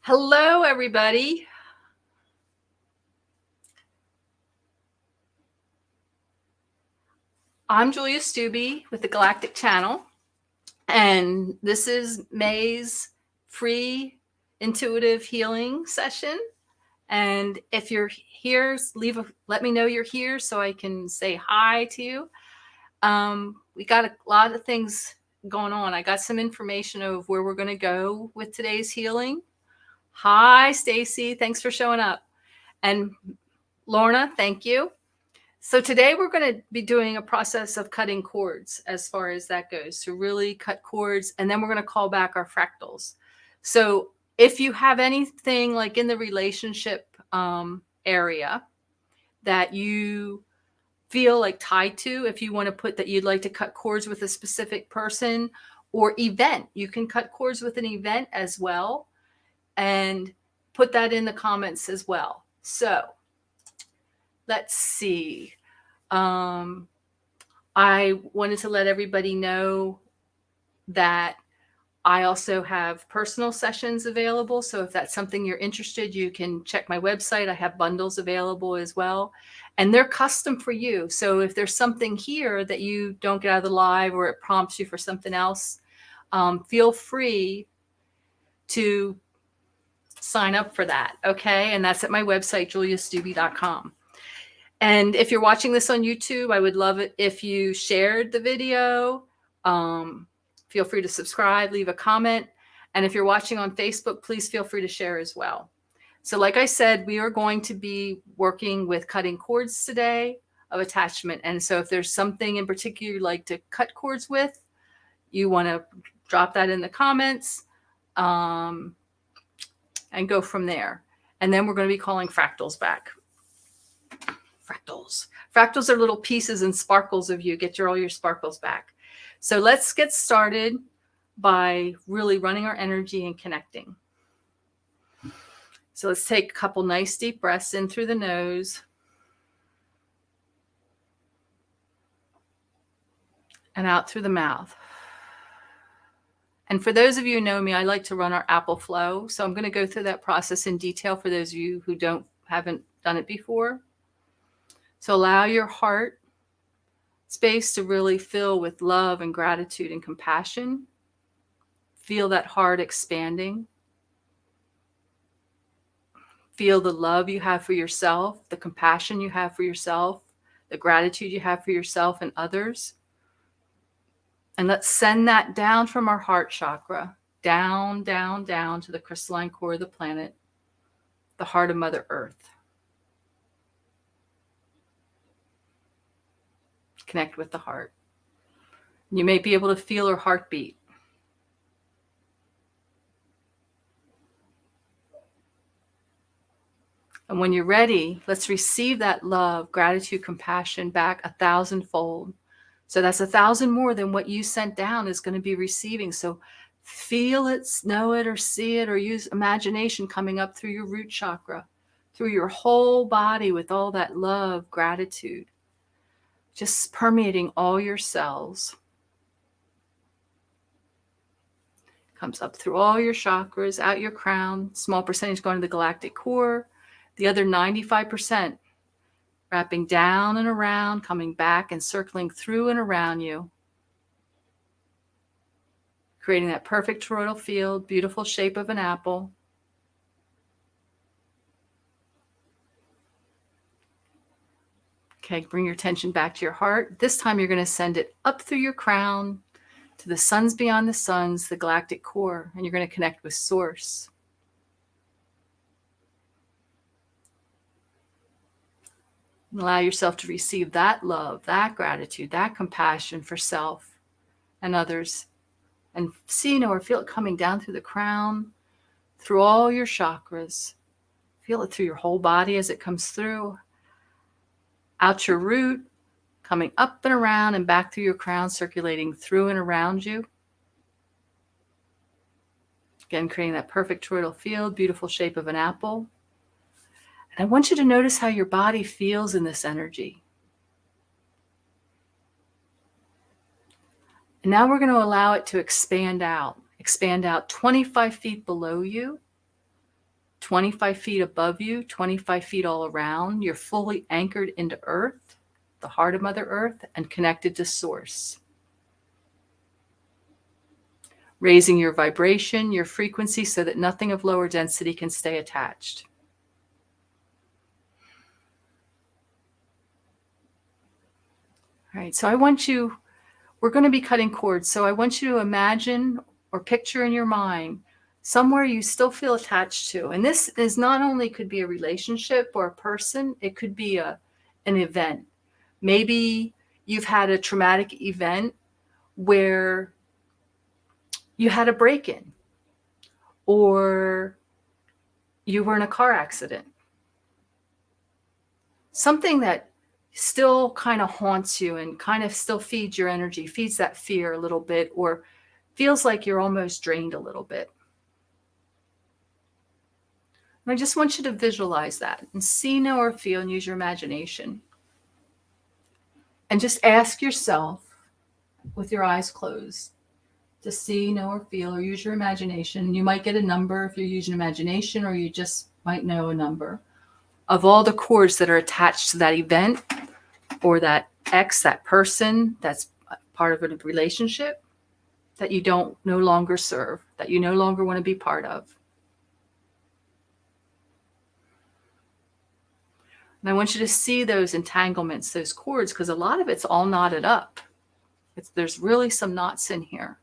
Hello, everybody. I'm Julia Stubbe with the Galactic channel, and this is May's free intuitive healing session. And if you're here, let me know you're here so I can say hi to you. We got a lot of things going on. I got some information of where we're going to go with today's healing. Hi, Stacy. Thanks for showing up. And Lorna, thank you. So today we're going to be doing a process of cutting cords as far as that goes, to really cut cords. And then we're going to call back our fractals. So if you have anything like in the relationship area that you feel like tied to, if you want to put that you'd like to cut cords with a specific person or event, you can cut cords with an event as well, and put that in the comments as well. So let's see. I wanted to let everybody know that I also have personal sessions available. So if that's something you're interested, you can check my website. I have bundles available as well, and they're custom for you. So if there's something here that you don't get out of the live, or it prompts you for something else, feel free to sign up for that. Okay. And that's at my website, juliastubbe.com. And if you're watching this on YouTube, I would love it if you shared the video. Feel free to subscribe, leave a comment. And if you're watching on Facebook, please feel free to share as well. So like I said, we are going to be working with cutting cords today of attachment. And so if there's something in particular you'd like to cut cords with, you want to drop that in the comments and go from there. And then we're going to be calling fractals back. Fractals are little pieces and sparkles of you. Get all your sparkles back. So let's get started by really running our energy and connecting. So let's take a couple nice deep breaths in through the nose and out through the mouth. And for those of you who know me, I like to run our apple flow. So I'm going to go through that process in detail for those of you who haven't done it before. So allow your heart space to really fill with love and gratitude and compassion. Feel that heart expanding. Feel the love you have for yourself, the compassion you have for yourself, the gratitude you have for yourself and others. And let's send that down from our heart chakra, down, down, down to the crystalline core of the planet, the heart of Mother Earth. Connect with the heart. You may be able to feel her heartbeat. And when you're ready, let's receive that love, gratitude, compassion back 1,000-fold. So that's 1,000 more than what you sent down is going to be receiving. So feel it, know it, or see it, or use imagination coming up through your root chakra, through your whole body with all that love, gratitude, just permeating all your cells. Comes up through all your chakras, out your crown, small percentage going to the galactic core, the other 95% wrapping down and around, coming back and circling through and around you, creating that perfect toroidal field, beautiful shape of an apple. Okay, bring your attention back to your heart. This time you're going to send it up through your crown to the suns beyond the suns, the galactic core, and you're going to connect with Source. And allow yourself to receive that love, that gratitude, that compassion for self and others. And see, or feel it coming down through the crown, through all your chakras. Feel it through your whole body as it comes through. Out your root, coming up and around and back through your crown, circulating through and around you. Again, creating that perfect toroidal field, beautiful shape of an apple. And I want you to notice how your body feels in this energy. And now we're going to allow it to expand out 25 feet below you, 25 feet above you, 25 feet all around. You're fully anchored into Earth, the heart of Mother Earth, and connected to Source. Raising your vibration, your frequency, so that nothing of lower density can stay attached. All right, so we're going to be cutting cords. So I want you to imagine or picture in your mind somewhere you still feel attached to. And this is not only could be a relationship or a person, it could be an event. Maybe you've had a traumatic event where you had a break-in, or you were in a car accident. Something that still kind of haunts you and kind of still feeds your energy, feeds that fear a little bit, or feels like you're almost drained a little bit. And I just want you to visualize that and see, know, or feel, and use your imagination. And just ask yourself, with your eyes closed, to see, know, or feel, or use your imagination. You might get a number if you're using imagination, or you just might know a number of all the cords that are attached to that event, or that ex, that person that's part of a relationship that you don't no longer serve, that you no longer want to be part of. And I want you to see those entanglements, those cords, because a lot of it's all knotted up. There's really some knots in here.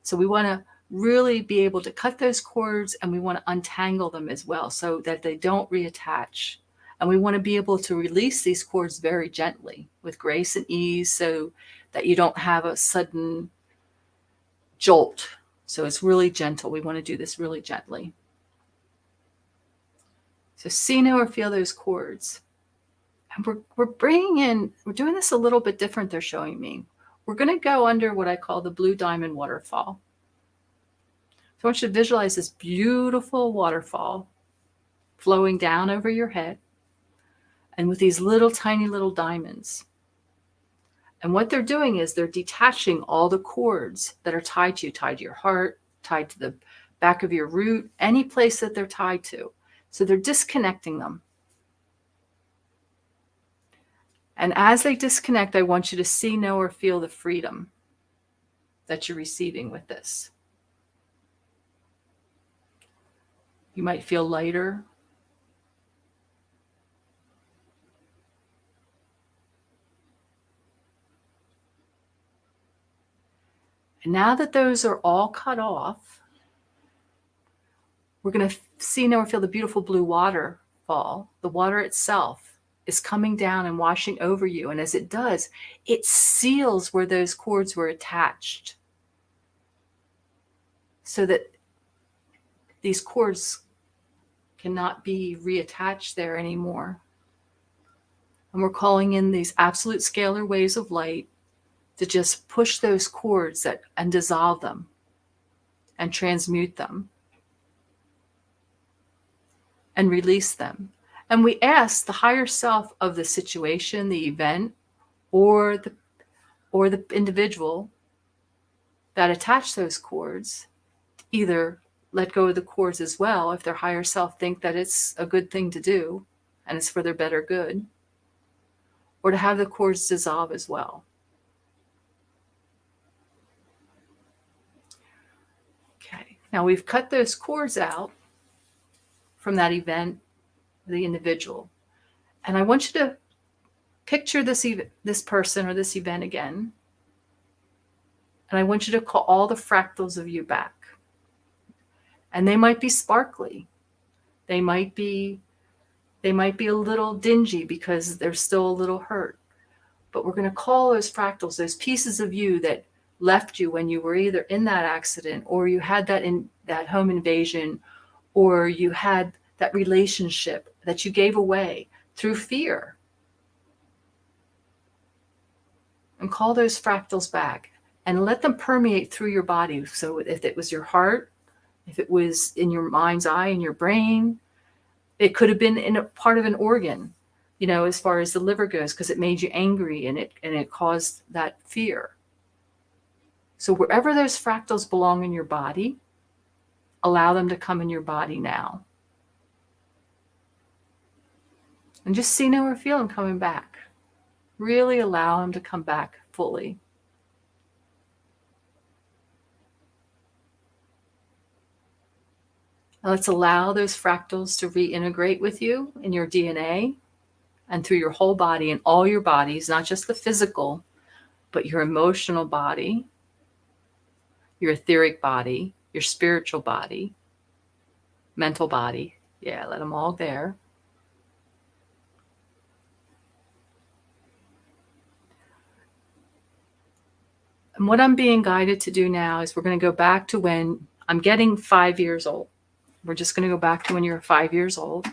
So we want to really be able to cut those cords, and we want to untangle them as well so that they don't reattach. And we want to be able to release these cords very gently with grace and ease so that you don't have a sudden jolt. So it's really gentle. We want to do this really gently. So see, know, or feel those cords. And we're doing this a little bit different, they're showing me. We're going to go under what I call the blue diamond waterfall. So I want you to visualize this beautiful waterfall flowing down over your head, and with these little tiny little diamonds. And what they're doing is they're detaching all the cords that are tied to your heart, tied to the back of your root, any place that they're tied to. So they're disconnecting them. And as they disconnect, I want you to see, know, or feel the freedom that you're receiving with this. You might feel lighter. And now that those are all cut off, we're going to see, know, or feel the beautiful blue waterfall. The water itself is coming down and washing over you. And as it does, it seals where those cords were attached, so that these cords cannot be reattached there anymore. And we're calling in these absolute scalar waves of light to just push those cords and dissolve them and transmute them and release them. And we ask the higher self of the situation, the event, or the individual that attached those cords, either let go of the cords as well if their higher self think that it's a good thing to do and it's for their better good, or to have the cords dissolve as well. Okay, now we've cut those cords out from that event, the individual. And I want you to picture this person or this event again. And I want you to call all the fractals of you back. And they might be sparkly. They might be a little dingy because they're still a little hurt. But we're going to call those fractals, those pieces of you that left you when you were either in that accident, or you had that home invasion, or you had that relationship that you gave away through fear. And call those fractals back and let them permeate through your body. So if it was your heart, if it was in your mind's eye, in your brain, it could have been in a part of an organ, as far as the liver goes, because it made you angry and it caused that fear. So wherever those fractals belong in your body, allow them to come in your body now. And just see, know, or feel them coming back. Really allow them to come back fully. Now let's allow those fractals to reintegrate with you in your DNA and through your whole body and all your bodies, not just the physical, but your emotional body, your etheric body, your spiritual body, mental body. Yeah, let them all there. And what I'm being guided to do now is we're going to go back to when I'm getting 5 years old. We're just going to go back to when you were 5 years old.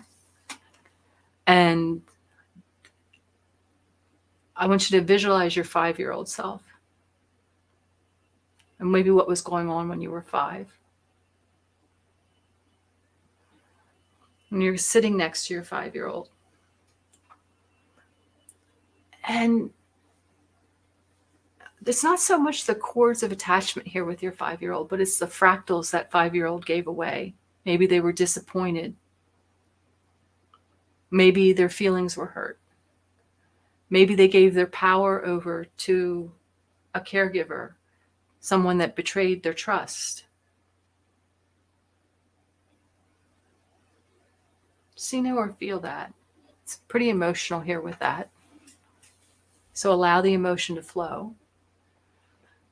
And I want you to visualize your 5-year-old self. And maybe what was going on when you were 5. And you're sitting next to your 5-year-old. And it's not so much the cords of attachment here with your 5-year-old, but it's the fractals that 5-year-old gave away. Maybe they were disappointed. Maybe their feelings were hurt. Maybe they gave their power over to a caregiver, someone that betrayed their trust. See, know, or feel that. It's pretty emotional here with that. So allow the emotion to flow.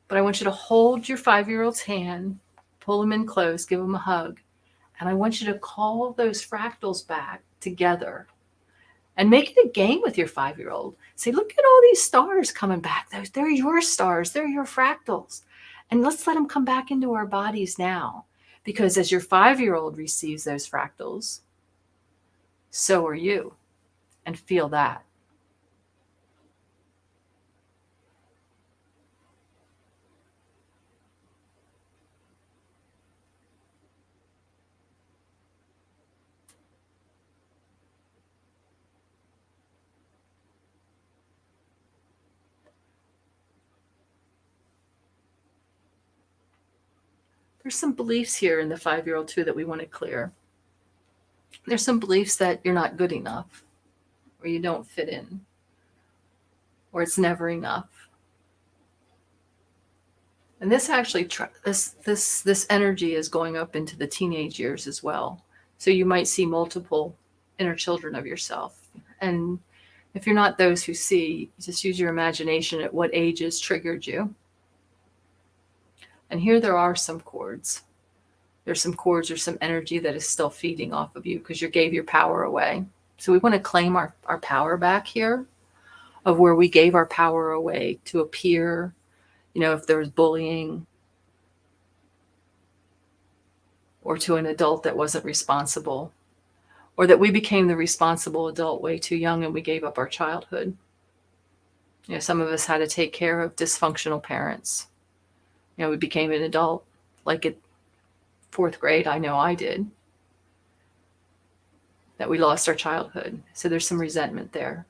But I want you to hold your 5-year-old's hand, pull him in close, give him a hug. And I want you to call those fractals back together and make it a game with your 5-year-old. Say, look at all these stars coming back. They're your stars. They're your fractals. And let's let them come back into our bodies now. Because as your 5-year-old receives those fractals, so are you. And feel that. There's some beliefs here in the 5-year-old too that we want to clear. There's some beliefs that you're not good enough, or you don't fit in, or it's never enough. And this actually, this energy is going up into the teenage years as well. So you might see multiple inner children of yourself. And if you're not those who see, just use your imagination at what ages triggered you. And here there are some cords. There's some cords or some energy that is still feeding off of you because you gave your power away. So we want to claim our power back here, of where we gave our power away to a peer, if there was bullying, or to an adult that wasn't responsible, or that we became the responsible adult way too young and we gave up our childhood. Some of us had to take care of dysfunctional parents. We became an adult, like at 4th grade, I know I did, that we lost our childhood. So there's some resentment there.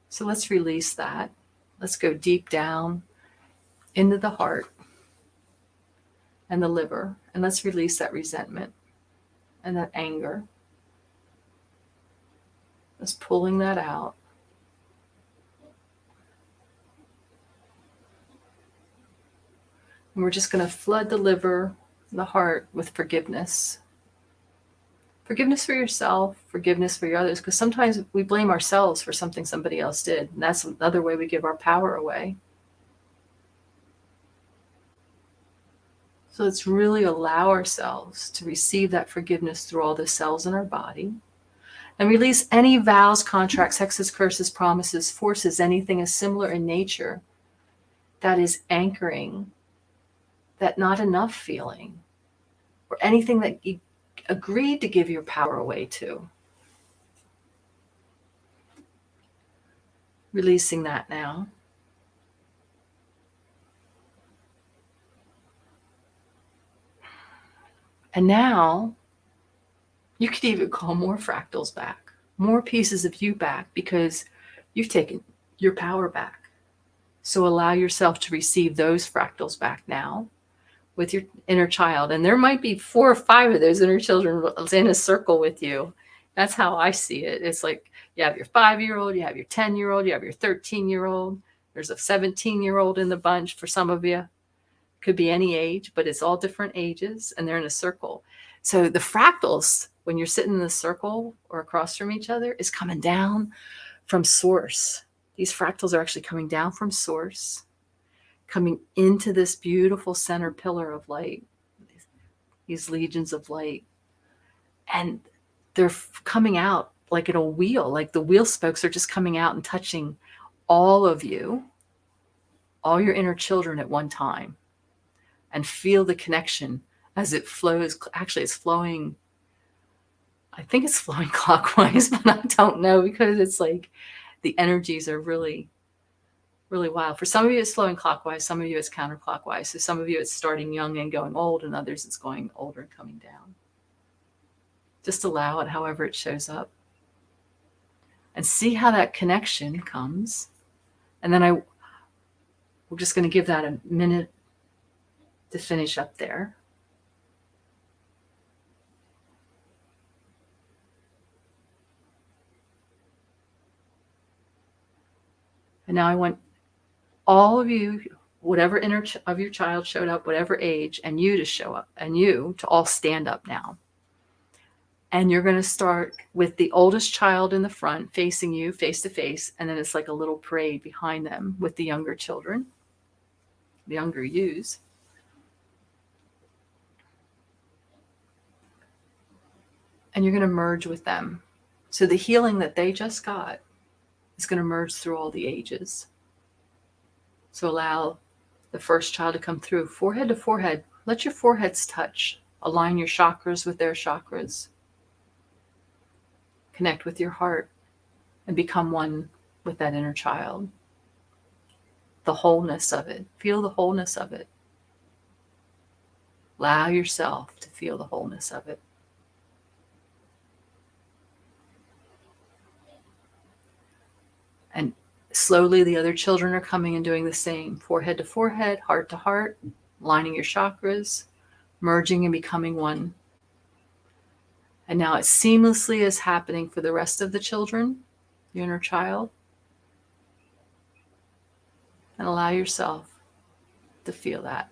So let's release that. Let's go deep down into the heart and the liver, and let's release that resentment and that anger. Let's pulling that out. And we're just going to flood the liver, the heart with forgiveness. Forgiveness for yourself, forgiveness for your others, because sometimes we blame ourselves for something somebody else did. And that's another way we give our power away. So let's really allow ourselves to receive that forgiveness through all the cells in our body. And release any vows, contracts, hexes, curses, promises, forces, anything is similar in nature that is anchoring that not enough feeling, or anything that you agreed to give your power away to. Releasing that now. And now you could even call more fractals back, more pieces of you back, because you've taken your power back. So allow yourself to receive those fractals back now with your inner child. And there might be 4 or 5 of those inner children in a circle with you. That's how I see it. It's like, You have your 5-year-old, you have your 10-year-old, you have your 13-year-old. There's a 17-year-old in the bunch for some of you. Could be any age, but it's all different ages, and they're in a circle. So the fractals, when you're sitting in the circle or across from each other, is coming down from source. These fractals are actually coming down from source, coming into this beautiful center pillar of light, these legions of light. And they're coming out like in a wheel, like the wheel spokes are just coming out and touching all of you, all your inner children at one time. And feel the connection as it flows. Actually, it's flowing. I think it's flowing clockwise, but I don't know because it's like the energies are really, really wild. For some of you, it's flowing clockwise. Some of you, it's counterclockwise. So some of you, it's starting young and going old, and others, it's going older and coming down. Just allow it however it shows up. And see how that connection comes. And then we're just going to give that a minute to finish up there. And now I want all of you, whatever inner of your child showed up, whatever age, and you to show up, and you to all stand up now. And you're going to start with the oldest child in the front, facing you face to face, and then it's like a little parade behind them with the younger children, the younger yous. And you're going to merge with them. So the healing that they just got is going to merge through all the ages. So allow the first child to come through, forehead to forehead. Let your foreheads touch. Align your chakras with their chakras. Connect with your heart and become one with that inner child. The wholeness of it. Feel the wholeness of it. Allow yourself to feel the wholeness of it. And slowly the other children are coming and doing the same. Forehead to forehead, heart to heart, lining your chakras, merging and becoming one. And now it seamlessly is happening for the rest of the children, your inner child. And allow yourself to feel that.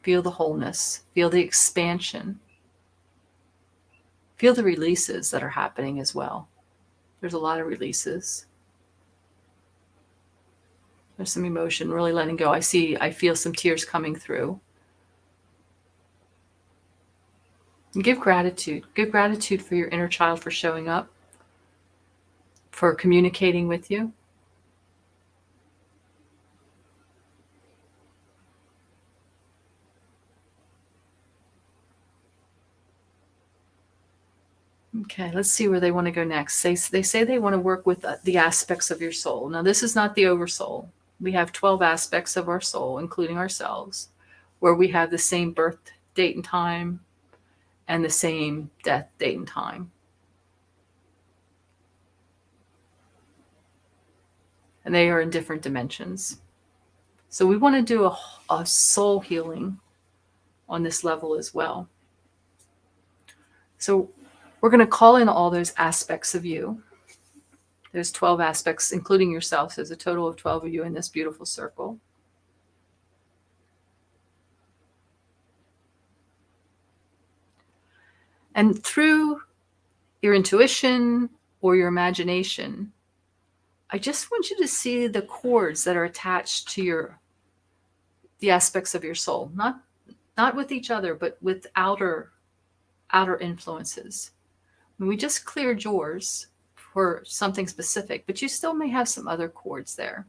Feel the wholeness. Feel the expansion. Feel the releases that are happening as well. There's a lot of releases. There's some emotion, really letting go. I feel some tears coming through. And give gratitude. Give gratitude for your inner child for showing up, for communicating with you. Okay, let's see where they want to go next. They say they want to work with the aspects of your soul. Now, this is not the oversoul. We have 12 aspects of our soul, including ourselves, where we have the same birth date and time and the same death date and time. And they are in different dimensions. So we want to do a soul healing on this level as well. So we're going to call in all those aspects of you. There's 12 aspects, including yourself. So there's a total of 12 of you in this beautiful circle. And through your intuition or your imagination, I just want you to see the chords that are attached to the aspects of your soul, not with each other, but with outer influences. And we just cleared yours for something specific, but you still may have some other chords there.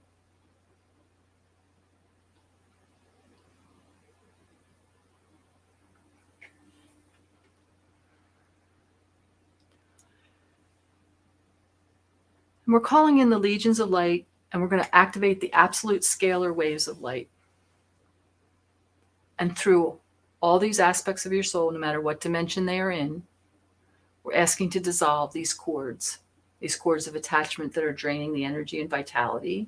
And we're calling in the legions of light, and we're going to activate the absolute scalar waves of light. And through all these aspects of your soul, no matter what dimension they are in, we're asking to dissolve these cords of attachment that are draining the energy and vitality.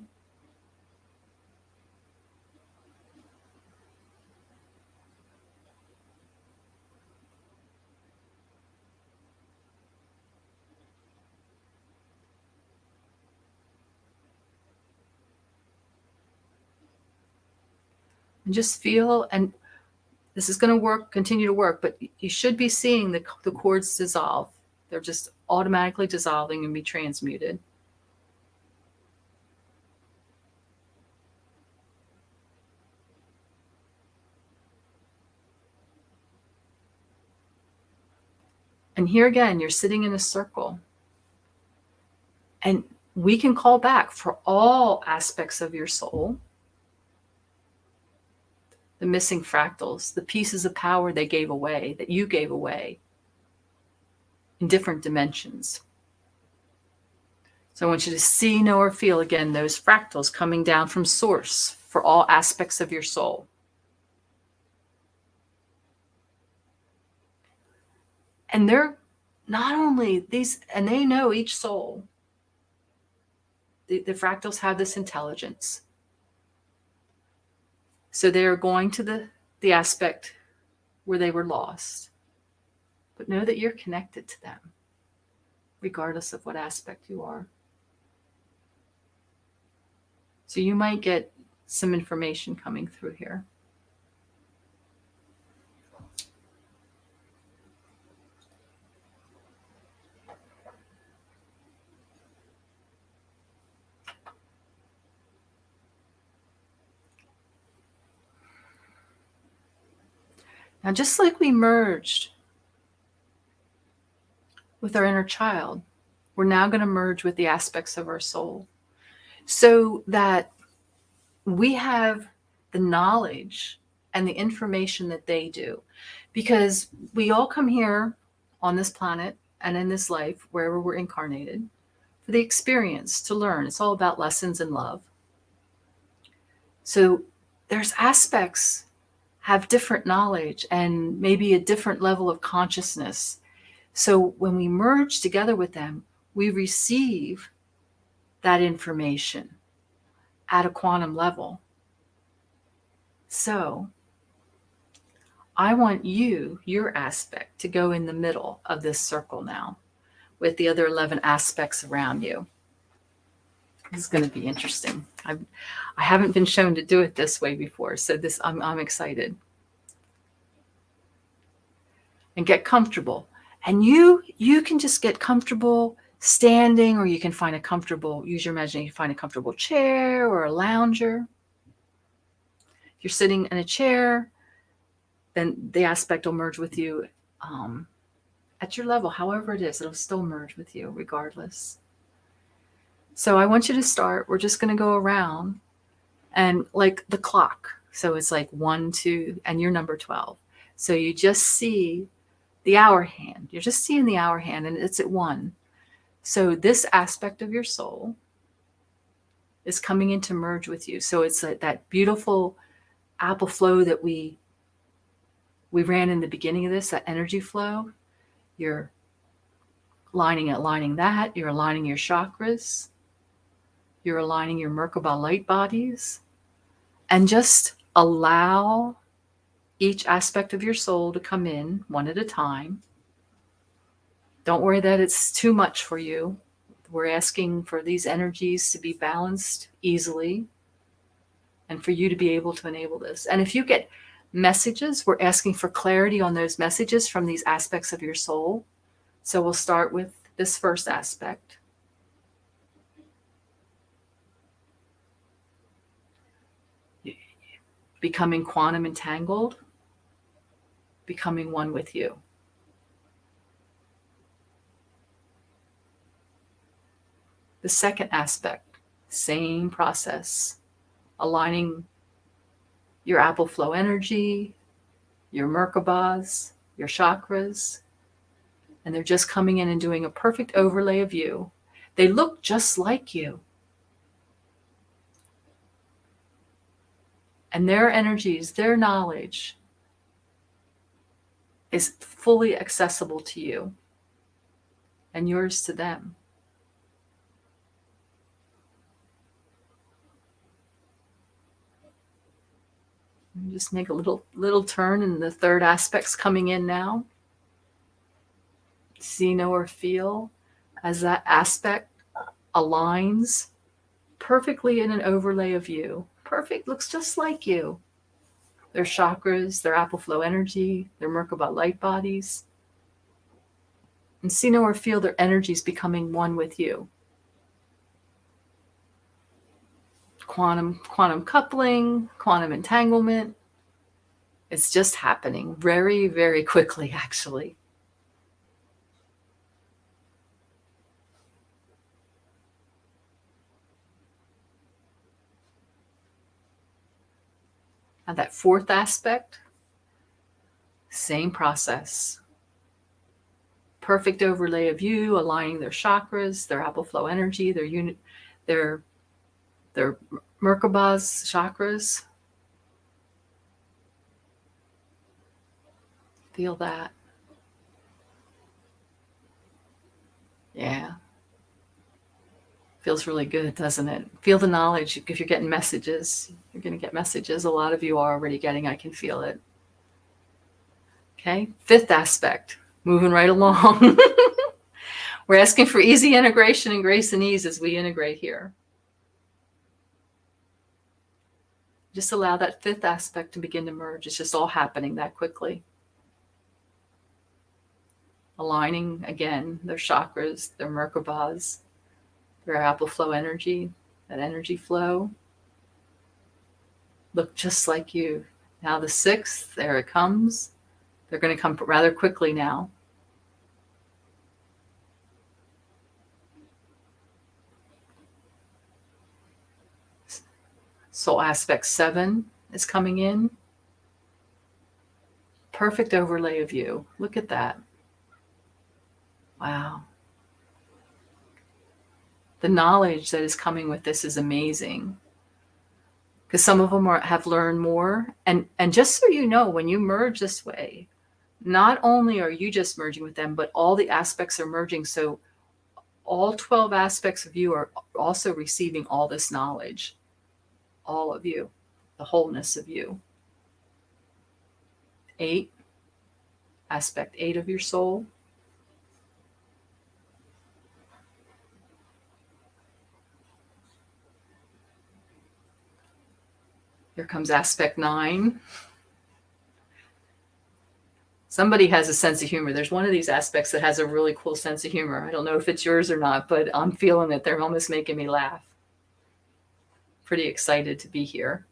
And just feel, and this is going to work, continue to work, but you should be seeing the chords dissolve. They're just automatically dissolving and be transmuted. And here again, you're sitting in a circle. And we can call back for all aspects of your soul, the missing fractals, the pieces of power they gave away, that you gave away in different dimensions. So I want you to see, know, or feel again those fractals coming down from source for all aspects of your soul. And they're not only these, and they know each soul. The fractals have this intelligence. So they are going to the aspect where they were lost. But know that you're connected to them, regardless of what aspect you are. So you might get some information coming through here. Now, just like we merged with our inner child, we're now going to merge with the aspects of our soul so that we have the knowledge and the information that they do. Because we all come here on this planet and in this life, wherever we're incarnated, for the experience, to learn. It's all about lessons and love. So there's aspects have different knowledge and maybe a different level of consciousness. So when we merge together with them, we receive that information at a quantum level. So I want you, your aspect, to go in the middle of this circle now with the other 11 aspects around you. This is going to be interesting. I haven't been shown to do it this way before, so I'm excited. And get comfortable. And you can just get comfortable standing, or you can find use your imagination, find a comfortable chair or a lounger. If you're sitting in a chair, then the aspect will merge with you at your level, however it is. It'll still merge with you regardless. So I want you to start. We're just going to go around and like the clock. So it's like 1, 2, and you're number 12. So you just see the hour hand. You're just seeing the hour hand, and it's at 1. So this aspect of your soul is coming in to merge with you. So it's like that beautiful apple flow that we ran in the beginning of this, that energy flow. You're aligning that. You're aligning your chakras. You're aligning your Merkaba light bodies. And just allow each aspect of your soul to come in one at a time. Don't worry that it's too much for you. We're asking for these energies to be balanced easily and for you to be able to enable this. And if you get messages, we're asking for clarity on those messages from these aspects of your soul. So we'll start with this first aspect. Becoming quantum entangled, becoming one with you. The second aspect, same process, aligning your apple flow energy, your Merkabas, your chakras, and they're just coming in and doing a perfect overlay of you. They look just like you. And their energies, their knowledge is fully accessible to you and yours to them. Just make a little turn, and the third aspect's coming in now. See, know, or feel as that aspect aligns perfectly in an overlay of you. Perfect, looks just like you. their chakras, their apple flow energy, their Merkaba light bodies. And see, know, or feel their energies becoming one with you. Quantum coupling, quantum entanglement. It's just happening very, very quickly, actually. And that fourth aspect, same process. Perfect overlay of you, aligning their chakras, their apple flow energy, their Merkaba's chakras. Feel that. Yeah. Feels really good, doesn't it? Feel the knowledge. If you're getting messages, you're going to get messages. A lot of you are already getting, I can feel it. Okay. Fifth aspect, moving right along. We're asking for easy integration and grace and ease as we integrate here. Just allow that fifth aspect to begin to merge. It's just all happening that quickly. Aligning again their chakras, their Merkabas, their apple flow energy, that energy flow. Look just like you. Now the sixth, there it comes. They're going to come rather quickly now. Soul aspect 7 is coming in. Perfect overlay of you. Look at that. Wow. The knowledge that is coming with this is amazing. Because some of them have learned more. And just so you know, when you merge this way, not only are you just merging with them, but all the aspects are merging. So all 12 aspects of you are also receiving all this knowledge. All of you, the wholeness of you. 8, aspect 8 of your soul. Here comes aspect 9. Somebody has a sense of humor. There's one of these aspects that has a really cool sense of humor. I don't know if it's yours or not, but I'm feeling it. They're almost making me laugh. Pretty excited to be here.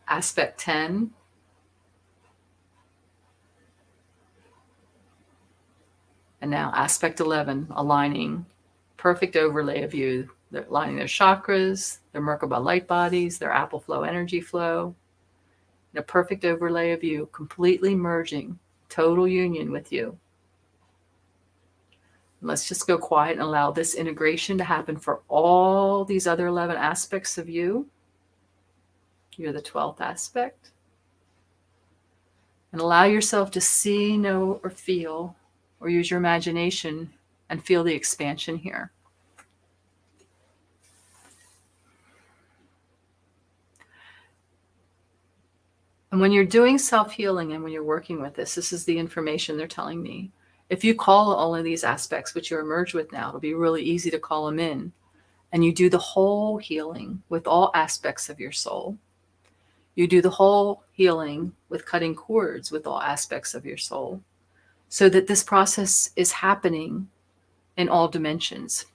Aspect 10. And now aspect 11, aligning. Perfect overlay of you. They're aligning their chakras, their Merkaba light bodies, their apple flow energy flow. A perfect overlay of you, completely merging, total union with you. Let's just go quiet and allow this integration to happen for all these other 11 aspects of you. You're the 12th aspect. And allow yourself to see, know, or feel, or use your imagination and feel the expansion here. And when you're doing self-healing and when you're working with this is the information they're telling me. If you call all of these aspects, which you're merged with now, it'll be really easy to call them in. And you do the whole healing with all aspects of your soul. You do the whole healing with cutting cords with all aspects of your soul. So that this process is happening in all dimensions.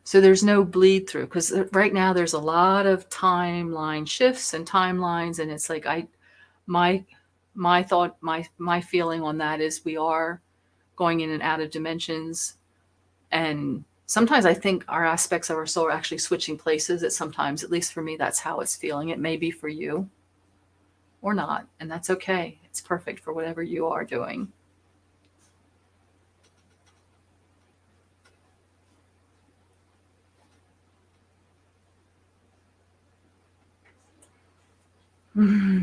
So there's no bleed through, because right now there's a lot of timeline shifts and timelines, and it's like my thought, my feeling on that is we are going in and out of dimensions, and sometimes I think our aspects of our soul are actually switching places. At sometimes, at least for me, that's how it's feeling. It may be for you or not, and that's okay. It's perfect for whatever you are doing.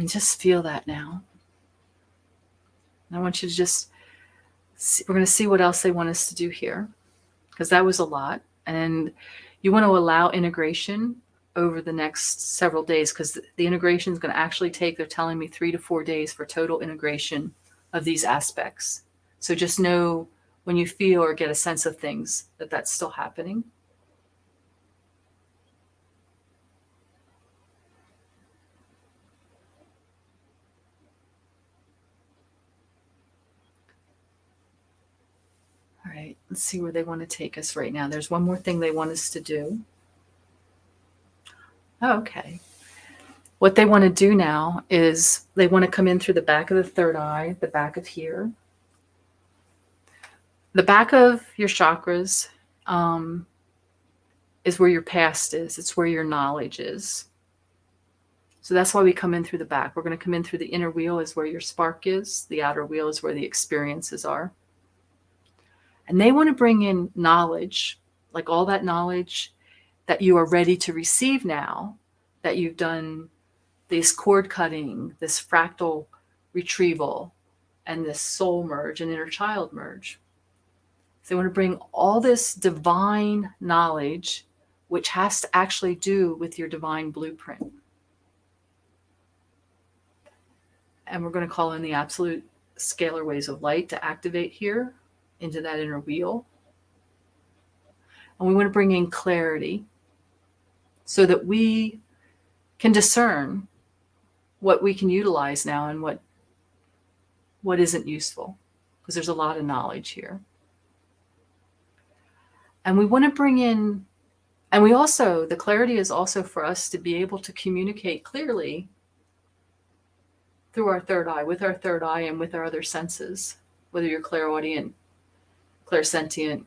Just feel that now. I want you to just see, we're going to see what else they want us to do here, because that was a lot. And you want to allow integration over the next several days, because the integration is going to actually take, they're telling me, 3 to 4 days for total integration of these aspects. So just know when you feel or get a sense of things that that's still happening. right, let's see where they want to take us right now. There's one more thing they want us to do. Oh, okay. What they want to do now is they want to come in through the back of the third eye, the back of here. The back of your chakras is where your past is. It's where your knowledge is. So that's why we come in through the back. We're going to come in through the inner wheel is where your spark is. The outer wheel is where the experiences are. And they want to bring in knowledge, like all that knowledge that you are ready to receive now, that you've done this cord cutting, this fractal retrieval, and this soul merge and inner child merge. So they want to bring all this divine knowledge, which has to actually do with your divine blueprint. And we're going to call in the absolute scalar waves of light to activate here into that inner wheel. And we want to bring in clarity so that we can discern what we can utilize now and what isn't useful, because there's a lot of knowledge here. And we want to bring in, and we also, the clarity is also for us to be able to communicate clearly through our third eye, with our third eye and with our other senses, whether you're clairaudient, clairsentient,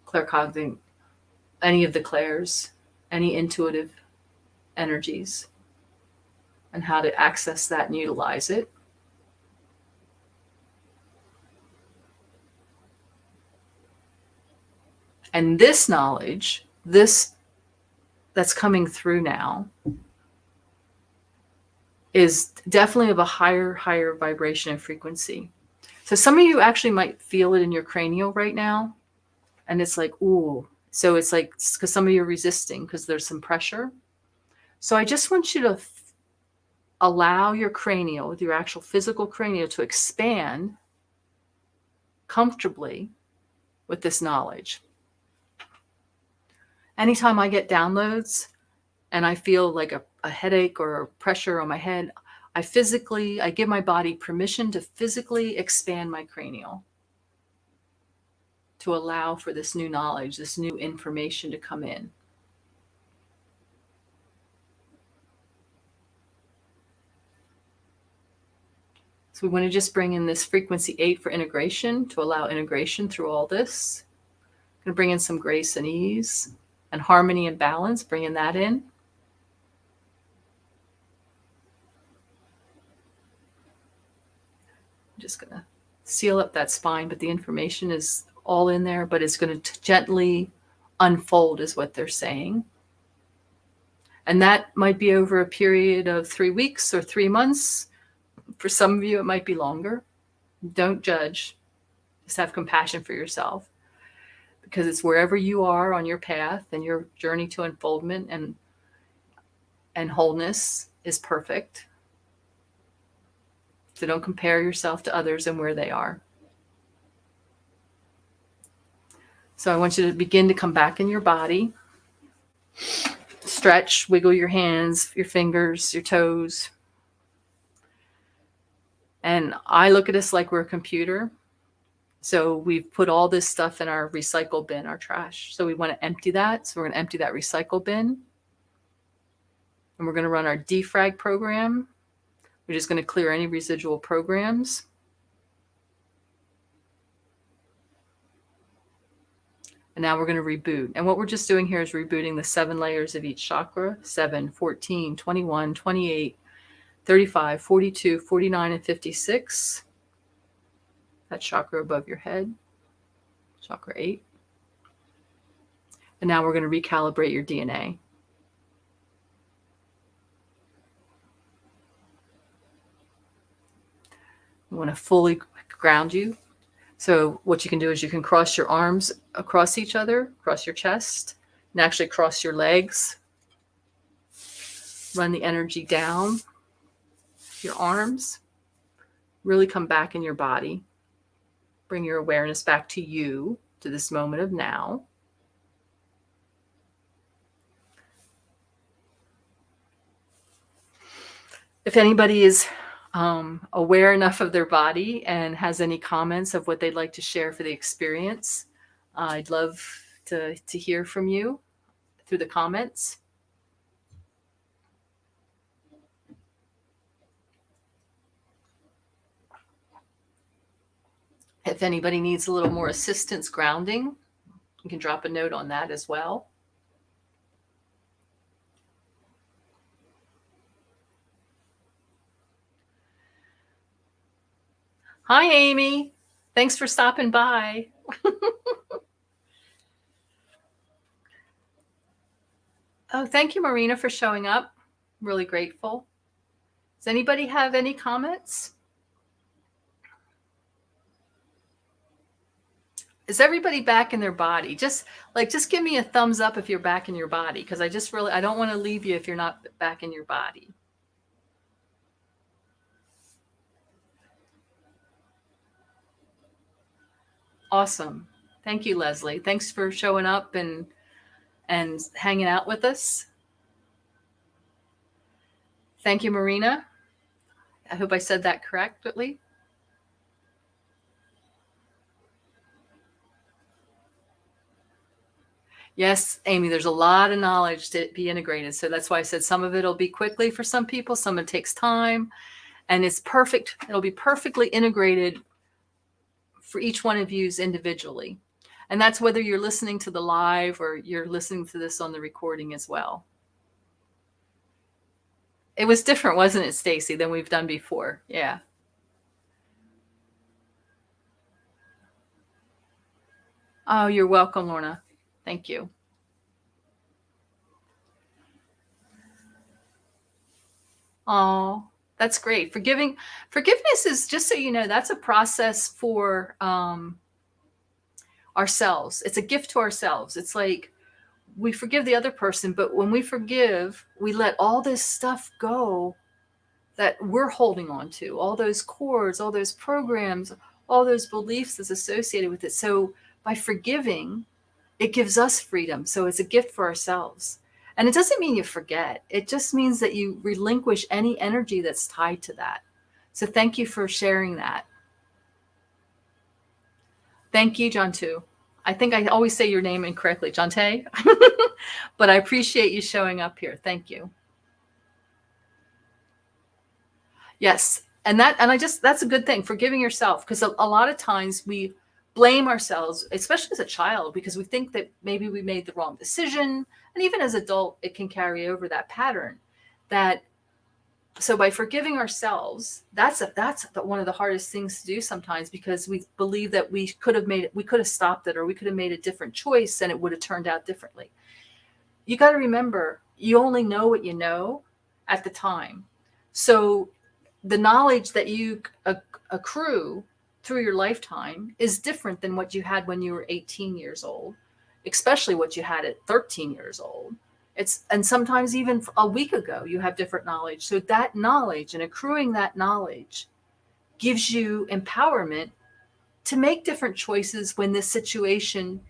claircognizant, any of the clairs, any intuitive energies, and how to access that and utilize it. And this knowledge, this that's coming through now, is definitely of a higher vibration and frequency. So some of you actually might feel it in your cranial right now. And it's like, ooh. So it's like, because some of you are resisting because there's some pressure. So I just want you to allow your cranial, your actual physical cranial, to expand comfortably with this knowledge. Anytime I get downloads and I feel like a headache or a pressure on my head, I give my body permission to physically expand my cranial to allow for this new knowledge, this new information to come in. So we want to just bring in this frequency 8 for integration to allow integration through all this. I'm going to bring in some grace and ease and harmony and balance, bringing that in. I'm just going to seal up that spine, but the information is all in there, but it's going to gently unfold is what they're saying. And that might be over a period of 3 weeks or 3 months. For some of you, it might be longer. Don't judge. Just have compassion for yourself, because it's wherever you are on your path and your journey to unfoldment and wholeness is perfect. So don't compare yourself to others and where they are. So I want you to begin to come back in your body. Stretch, wiggle your hands, your fingers, your toes. And I look at us like we're a computer. So we've put all this stuff in our recycle bin, our trash. So we want to empty that. So we're going to empty that recycle bin. And we're going to run our defrag program. We're just going to clear any residual programs. And now we're going to reboot. And what we're just doing here is rebooting the 7 layers of each chakra: 7, 14, 21, 28, 35, 42, 49, and 56. That chakra above your head, chakra 8. And now we're going to recalibrate your DNA. We want to fully ground you. So what you can do is you can cross your arms across each other, cross your chest, and actually cross your legs. Run the energy down your arms. Really come back in your body. Bring your awareness back to you, to this moment of now. If anybody is aware enough of their body and has any comments of what they'd like to share for the experience, I'd love to hear from you through the comments. If anybody needs a little more assistance grounding, you can drop a note on that as well. Hi, Amy. Thanks for stopping by. Oh, thank you, Marina, for showing up. Really grateful. Does anybody have any comments? Is everybody back in their body? Just give me a thumbs up if you're back in your body, because I don't want to leave you if you're not back in your body. Awesome. Thank you, Leslie. Thanks for showing up and hanging out with us. Thank you, Marina. I hope I said that correctly. Yes, Amy, there's a lot of knowledge to be integrated. So that's why I said some of it will be quickly for some people, some it takes time, and it's perfect. It'll be perfectly integrated for each one of you individually. And that's whether you're listening to the live or you're listening to this on the recording as well. It was different, wasn't it, Stacy, than we've done before? Yeah. Oh, you're welcome, Lorna. Thank you. Oh, that's great. Forgiveness is, just so you know, that's a process for ourselves. It's a gift to ourselves. It's like we forgive the other person, but when we forgive, we let all this stuff go that we're holding on to, all those cords, all those programs, all those beliefs that's associated with it. So by forgiving, it gives us freedom. So it's a gift for ourselves. And it doesn't mean you forget. It just means that you relinquish any energy that's tied to that. So thank you for sharing that. Thank you, John, too. I think I always say your name incorrectly, Jonte, but I appreciate you showing up here. Thank you. Yes. And that's a good thing, forgiving yourself, because a lot of times we blame ourselves, especially as a child, because we think that maybe we made the wrong decision. And even as adult, it can carry over that pattern. So by forgiving ourselves, that's one of the hardest things to do sometimes, because we believe that we could have stopped it, or we could have made a different choice and it would have turned out differently. You got to remember, you only know what you know at the time. So the knowledge that you accrue through your lifetime is different than what you had when you were 18 years old, especially what you had at 13 years old. And sometimes even a week ago, you have different knowledge. So that knowledge and accruing that knowledge gives you empowerment to make different choices when this situation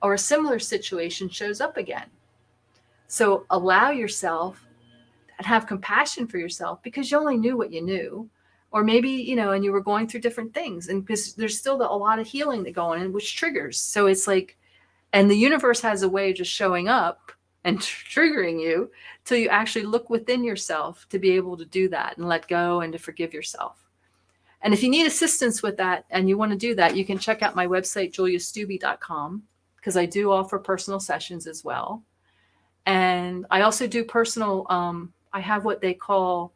or a similar situation shows up again. So allow yourself and have compassion for yourself, because you only knew what you knew. Or maybe, and you were going through different things, and because there's still a lot of healing that going on, which triggers. So it's like, and the universe has a way of just showing up and triggering you till you actually look within yourself to be able to do that and let go and to forgive yourself. And if you need assistance with that and you want to do that, you can check out my website, juliastubbe.com, because I do offer personal sessions as well. And I also do personal, I have what they call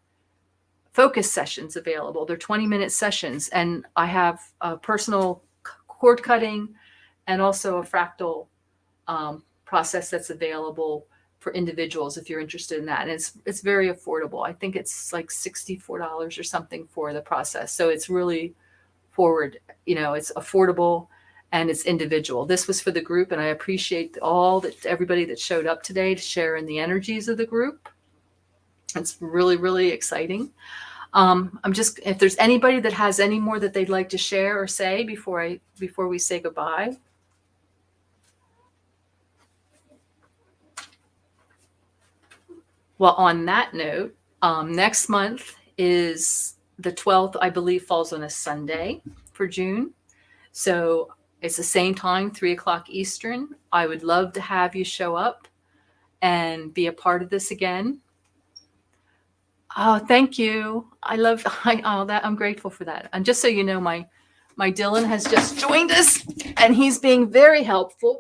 focus sessions available. They're 20-minute sessions, and I have a personal cord cutting and also a fractal process that's available for individuals if you're interested in that. And it's very affordable. I think it's like $64 or something for the process. So it's really forward, it's affordable and it's individual. This was for the group, and I appreciate everybody that showed up today to share in the energies of the group. It's really, really exciting. If there's anybody that has any more that they'd like to share or say before we say goodbye. Well, on that note, next month is the 12th, I believe, falls on a Sunday for June. So It's the same time, 3 o'clock Eastern. I would love to have you show up and be a part of this again. Oh, thank you. I'm grateful for that. And just so you know, my Dylan has just joined us and he's being very helpful.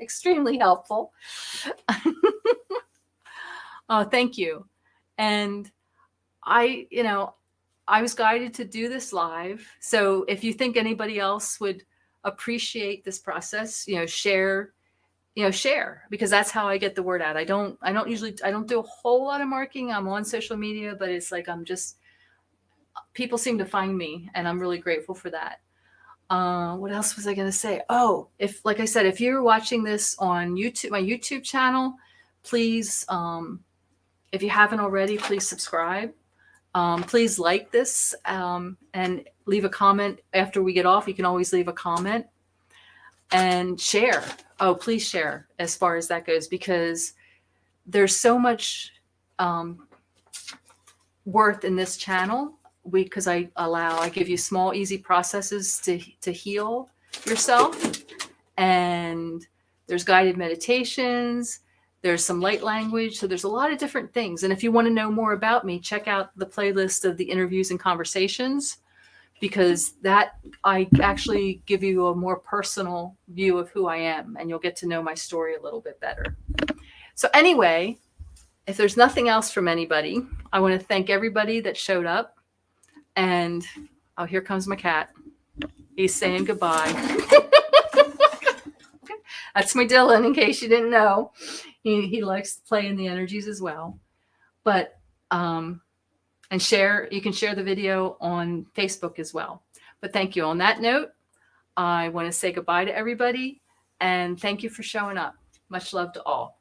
Extremely helpful. Oh, thank you. And I was guided to do this live. So if you think anybody else would appreciate this process, share, because that's how I get the word out. I don't do a whole lot of marketing. I'm on social media, but it's like, people seem to find me and I'm really grateful for that. What else was I going to say? Oh, like I said, if you're watching this on YouTube, my YouTube channel, please, if you haven't already, please subscribe. Please like this and leave a comment after we get off. You can always leave a comment and share. Oh, please share as far as that goes, because there's so much worth in this channel because I give you small, easy processes to heal yourself. And there's guided meditations. There's some light language. So there's a lot of different things. And if you want to know more about me, check out the playlist of the interviews and conversations, because that I actually give you a more personal view of who I am, and you'll get to know my story a little bit better. So anyway, if there's nothing else from anybody, I want to thank everybody that showed up. And oh, here comes my cat. He's saying goodbye. That's my Dylan, in case you didn't know. He likes to play in the energies as well. But and you can share the video on Facebook as well. But thank you. On that note, I want to say goodbye to everybody and thank you for showing up. Much love to all.